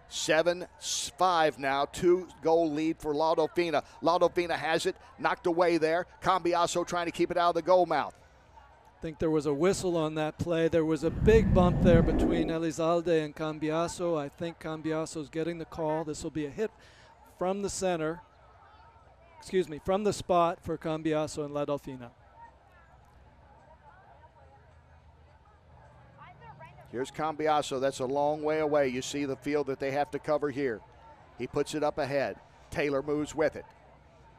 Speaker 2: 7-5 now, 2-goal lead for Laudofina. Laudofina has it, knocked away there. Cambiaso trying to keep it out of the goal mouth.
Speaker 3: I think there was a whistle on that play. There was a big bump there between Elizalde and Cambiaso. I think Cambiaso's getting the call. This will be a hit from the center. Excuse me, from the spot for Cambiaso and Laudofina.
Speaker 2: Here's Cambiaso. That's a long way away. You see the field that they have to cover here. He puts it up ahead. Taylor moves with it.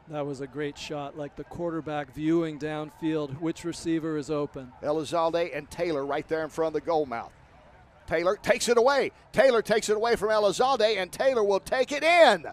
Speaker 3: That was a great shot, like the quarterback viewing downfield which receiver is open.
Speaker 2: Elizalde and Taylor right there in front of the goal mouth. Taylor takes it away. Taylor takes it away from Elizalde, and Taylor will take it in.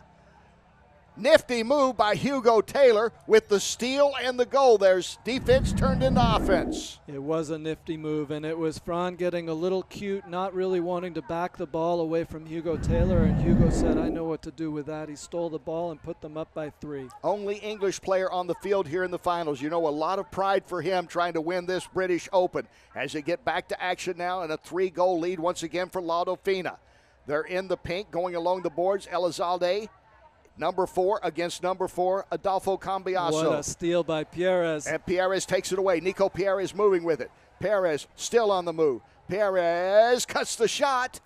Speaker 2: Nifty move by Hugo Taylor with the steal and the goal. There's defense turned into offense.
Speaker 3: It was a nifty move, and it was Fran getting a little cute, not really wanting to back the ball away from Hugo Taylor, and Hugo said, I know what to do with that. He stole the ball and put them up by 3.
Speaker 2: Only English player on the field here in the finals. You know, a lot of pride for him trying to win this British Open. As they get back to action now, and a 3-goal lead once again for Laudofina. They're in the pink, going along the boards. Elizalde, number 4 against number 4, Adolfo Cambiaso.
Speaker 3: What a steal by Pierres.
Speaker 2: And Pierres takes it away. Nico Pierres moving with it. Pierres still on the move. Pierres cuts the shot.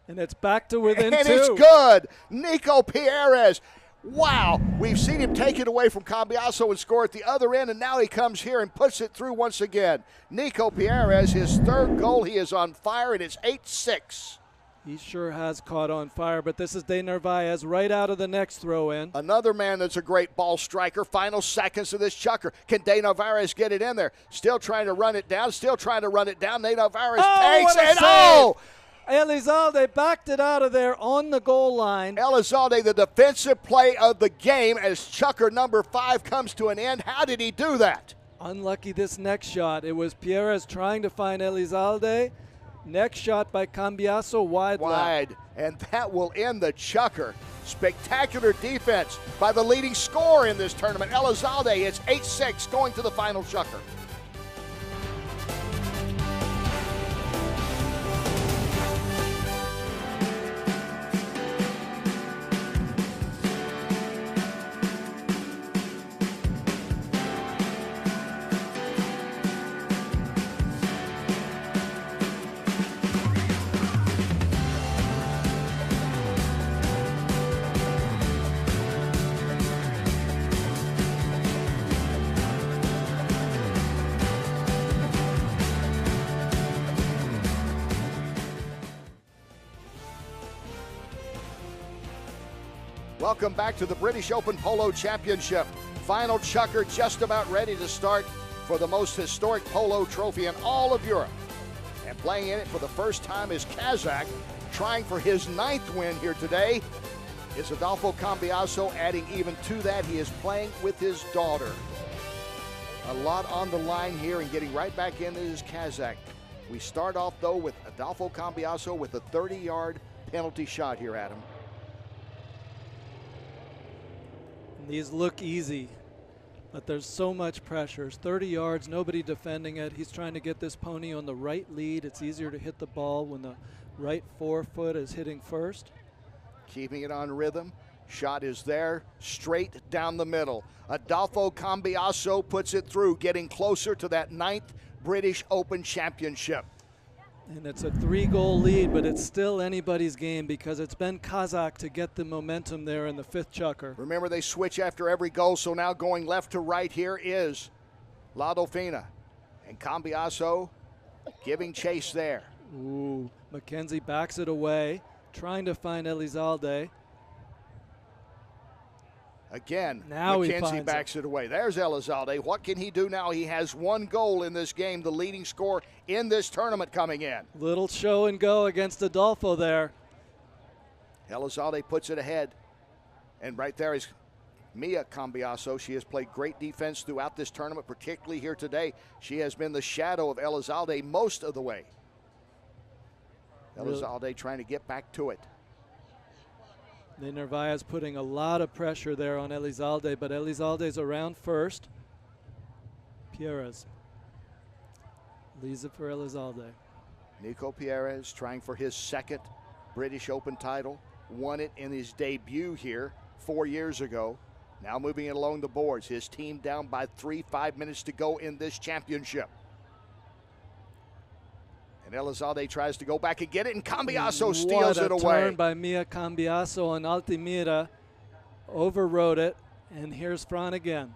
Speaker 3: And it's back to within 2.
Speaker 2: And it's good. Nico Pierres. Wow. We've seen him take it away from Cambiaso and score at the other end, and now he comes here and puts it through once again. Nico Pierres, his 3rd goal. He is on fire, and it's 8-6.
Speaker 3: He sure has caught on fire, but this is De Narvaez right out of the next throw in.
Speaker 2: Another man that's a great ball striker. Final seconds of this chukker. Can De Narvaez get it in there? Still trying to run it down. Still trying to run it down. De Narvaez takes it. Oh!
Speaker 3: Elizalde backed it out of there on the goal line.
Speaker 2: Elizalde, the defensive play of the game as chukker number 5 comes to an end. How did he do that?
Speaker 3: Unlucky this next shot. It was Pierres trying to find Elizalde. Next shot by Cambiaso, wide left.
Speaker 2: And that will end the chukker. Spectacular defense by the leading scorer in this tournament, Elizalde. It's 8-6 going to the final chukker. Welcome back to the British Open Polo Championship. Final chukker just about ready to start for the most historic polo trophy in all of Europe. And playing in it for the first time is Kazakh, trying for his 9th win here today. Is Adolfo Cambiaso, adding even to that, he is playing with his daughter. A lot on the line here, and getting right back into his Kazakh. We start off, though, with Adolfo Cambiaso with a 30-yard penalty shot here, Adam.
Speaker 3: These look easy, but there's so much pressure. It's 30 yards, nobody defending it. He's trying to get this pony on the right lead. It's easier to hit the ball when the right forefoot is hitting first.
Speaker 2: Keeping it on rhythm. Shot is there, straight down the middle. Adolfo Cambiaso puts it through, getting closer to that 9th British Open Championship.
Speaker 3: And it's a 3-goal lead, but it's still anybody's game because it's been Kazakh to get the momentum there in the 5th chukker.
Speaker 2: Remember, they switch after every goal, so now going left to right here is Laudofina. And Cambiaso giving chase there.
Speaker 3: Ooh, Mackenzie backs it away, trying to find Elizalde.
Speaker 2: Again,
Speaker 3: now
Speaker 2: Mackenzie backs it away. There's Elizalde. What can he do now? He has 1 goal in this game, the leading scorer in this tournament coming in.
Speaker 3: Little show and go against Adolfo there.
Speaker 2: Elizalde puts it ahead. And right there is Mia Cambiaso. She has played great defense throughout this tournament, particularly here today. She has been the shadow of Elizalde most of the way. Elizalde trying to get back to it.
Speaker 3: De Narvaez putting a lot of pressure there on Elizalde, but Elizalde's around first. Pierres leaves it for Elizalde.
Speaker 2: Nico Pierres trying for his 2nd British Open title. Won it in his debut here 4 years ago. Now moving it along the boards. His team down by 3, 5 minutes to go in this championship. And Elizalde tries to go back and get it, and Cambiaso steals it away.
Speaker 3: What a turn by Mia Cambiaso on Altamira. Overrode it, and here's Fran again.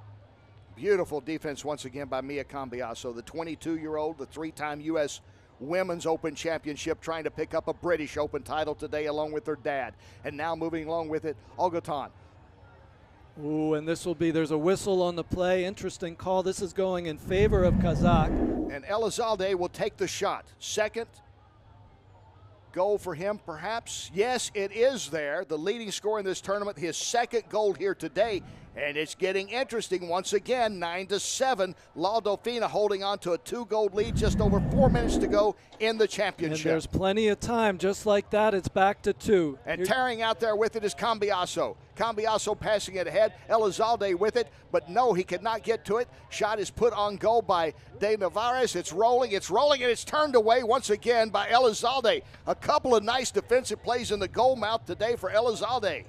Speaker 2: Beautiful defense once again by Mia Cambiaso, the 22-year-old, the 3-time U.S. Women's Open Championship, trying to pick up a British Open title today along with her dad. And now moving along with it, Ogaton.
Speaker 3: Ooh, and this will be, there's a whistle on the play. Interesting call. This is going in favor of Kazakh.
Speaker 2: And Elizalde will take the shot. 2nd goal for him, perhaps. Yes, it is there. The leading scorer in this tournament, his 2nd goal here today. And it's getting interesting once again, 9-7. La Dauphine holding on to a 2-goal lead, just over 4 minutes to go in the championship.
Speaker 3: And there's plenty of time. Just like that, it's back to 2.
Speaker 2: And tearing out there with it is Cambiaso. Cambiaso passing it ahead. Elizalde with it, but no, he could not get to it. Shot is put on goal by De Narvaez. It's rolling, and it's turned away once again by Elizalde. A couple of nice defensive plays in the goal mouth today for Elizalde.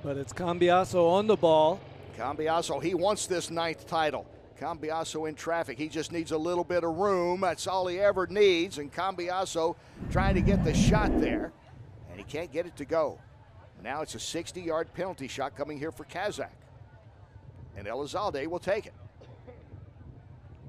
Speaker 3: But it's Cambiaso on the ball.
Speaker 2: Cambiaso, he wants this 9th title. Cambiaso in traffic. He just needs a little bit of room. That's all he ever needs. And Cambiaso trying to get the shot there. And he can't get it to go. Now it's a 60-yard penalty shot coming here for Kazakh. And Elizalde will take it.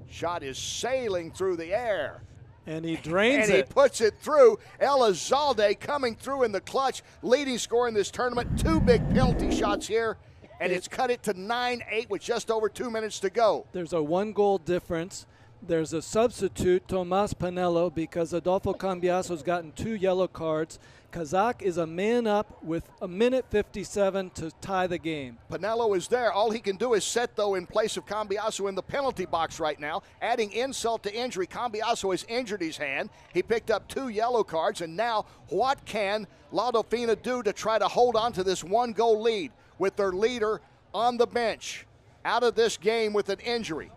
Speaker 2: Shot is sailing through the air.
Speaker 3: And he drains
Speaker 2: it. And he puts it through. Elizalde coming through in the clutch, leading scorer in this tournament. 2 big penalty shots here, and it's cut it to 9-8 with just over 2 minutes to go.
Speaker 3: There's a 1-goal difference. There's a substitute, Tomas Panello, because Adolfo Cambiaso's gotten 2 yellow cards. Kazakh is a man up with 1:57 to tie the game.
Speaker 2: Panello is there. All he can do is set, though, in place of Cambiaso in the penalty box right now. Adding insult to injury, Cambiaso has injured his hand. He picked up 2 yellow cards, and now what can La Dauphine do to try to hold on to this 1-goal lead with their leader on the bench out of this game with an injury?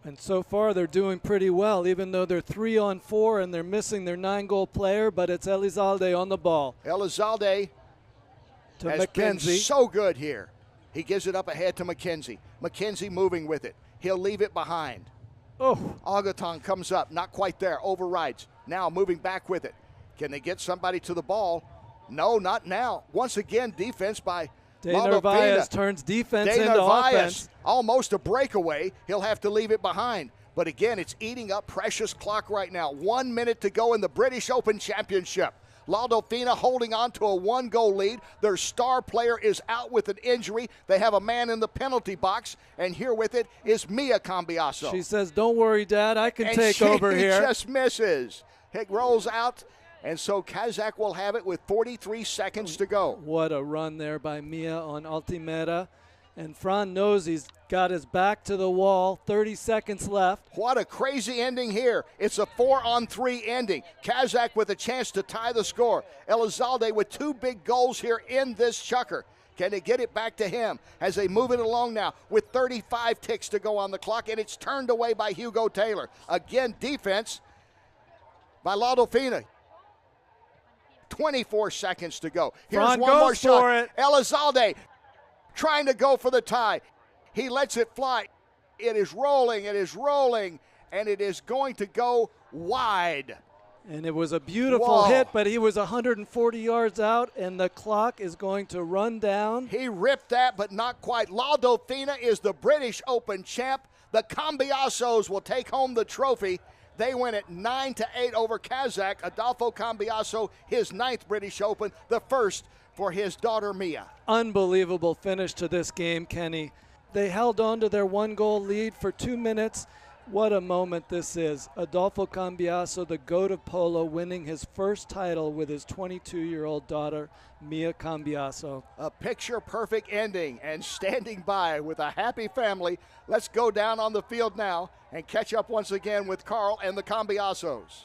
Speaker 3: And so far they're doing pretty well, even though they're 3-on-4 and they're missing their 9-goal player, but it's Elizalde on the ball.
Speaker 2: Elizalde has been so good here. He gives it up ahead to Mackenzie. Mackenzie moving with it. He'll leave it behind.
Speaker 3: Oh.
Speaker 2: Ogaton comes up, not quite there, overrides. Now moving back with it. Can they get somebody to the ball? No, not now. Once again, defense by
Speaker 3: De Narvaez turns defense into offense.
Speaker 2: Almost a breakaway. He'll have to leave it behind. But again, it's eating up precious clock right now. 1 minute to go in the British Open Championship. La Dauphine holding on to a 1-goal lead. Their star player is out with an injury. They have a man in the penalty box, and here with it is Mia Cambiaso.
Speaker 3: She says, "Don't worry, Dad, I can take over here."
Speaker 2: She just misses. It rolls out. And so Kazakh will have it with 43 seconds to go.
Speaker 3: What a run there by Mia on Altamira. And Fran knows he's got his back to the wall. 30 seconds left.
Speaker 2: What a crazy ending here. It's a 4-on-3 ending. Kazakh with a chance to tie the score. Elizalde with 2 big goals here in this chukker. Can they get it back to him as they move it along now with 35 ticks to go on the clock, and it's turned away by Hugo Taylor. Again, defense by La Dauphine. 24 seconds to go. Here's
Speaker 3: Fran
Speaker 2: one more shot.
Speaker 3: For it.
Speaker 2: Elizalde trying to go for the tie. He lets it fly. It is rolling, and it is going to go wide.
Speaker 3: And it was a beautiful hit, but he was 140 yards out, and the clock is going to run down.
Speaker 2: He ripped that, but not quite. La Dauphine is the British Open champ. The Cambiasos will take home the trophy. They win it 9-8 over Kazakh. Adolfo Cambiaso, his 9th British Open, the first for his daughter Mia.
Speaker 3: Unbelievable finish to this game, Kenny. They held on to their 1-goal lead for 2 minutes. What a moment this is. Adolfo Cambiaso, the GOAT of polo, winning his first title with his 22-year-old daughter, Mia Cambiaso.
Speaker 2: A picture-perfect ending, and standing by with a happy family. Let's go down on the field now and catch up once again with Carl and the Cambiasos.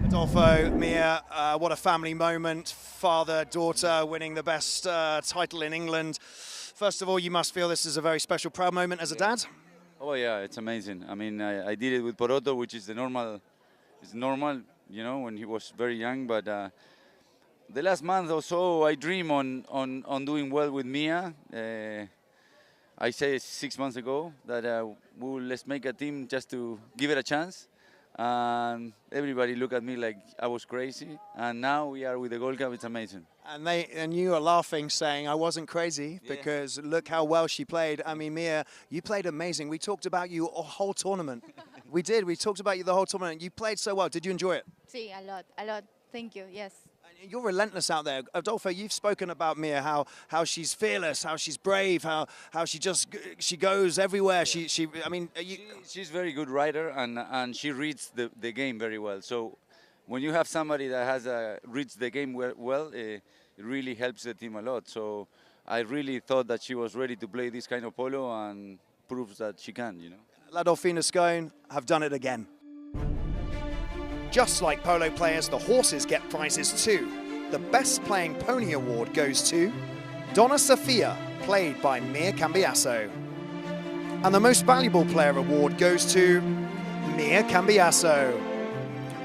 Speaker 1: Adolfo, Mia, what a family moment. Father, daughter winning the best title in England. First of all, you must feel this is a very special, proud moment as a dad.
Speaker 6: Oh yeah, it's amazing. I mean, I did it with Poroto, which is normal, you know, when he was very young. But the last month or so, I dream on doing well with Mia. I said 6 months ago that let's make a team just to give it a chance. And everybody looked at me like I was crazy. And now we are with the Gold Cup. It's amazing.
Speaker 1: And you are laughing, saying I wasn't crazy because look how well she played. I mean, Mia, you played amazing. We talked about you a whole tournament. We did. We talked about you the whole tournament. You played so well. Did you enjoy it?
Speaker 7: Sí, a lot. Thank you. Yes.
Speaker 1: You're relentless out there. Adolfo, you've spoken about Mia, how she's fearless, how she's brave, how she goes everywhere. Yeah.
Speaker 6: She's a very good rider, and she reads the game very well. So when you have somebody that has reads the game well, it really helps the team a lot. So I really thought that she was ready to play this kind of polo, and proves that she can, you know.
Speaker 1: La Dolfina Scone have done it again. Just like polo players, the horses get prizes too. The Best Playing Pony Award goes to Donna Sofia, played by Mia Cambiaso. And the Most Valuable Player Award goes to Mia Cambiaso.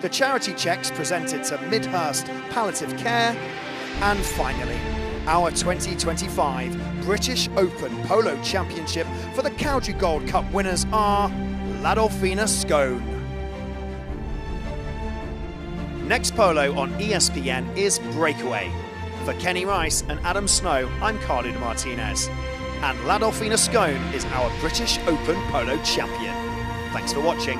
Speaker 1: The charity checks presented to Midhurst Palliative Care. And finally, our 2025 British Open Polo Championship for the Cowdray Gold Cup winners are La Dolfina Scone. Next polo on ESPN is Breakaway. For Kenny Rice and Adam Snow, I'm Carlo Martinez. And La Dolfina Scone is our British Open Polo champion. Thanks for watching.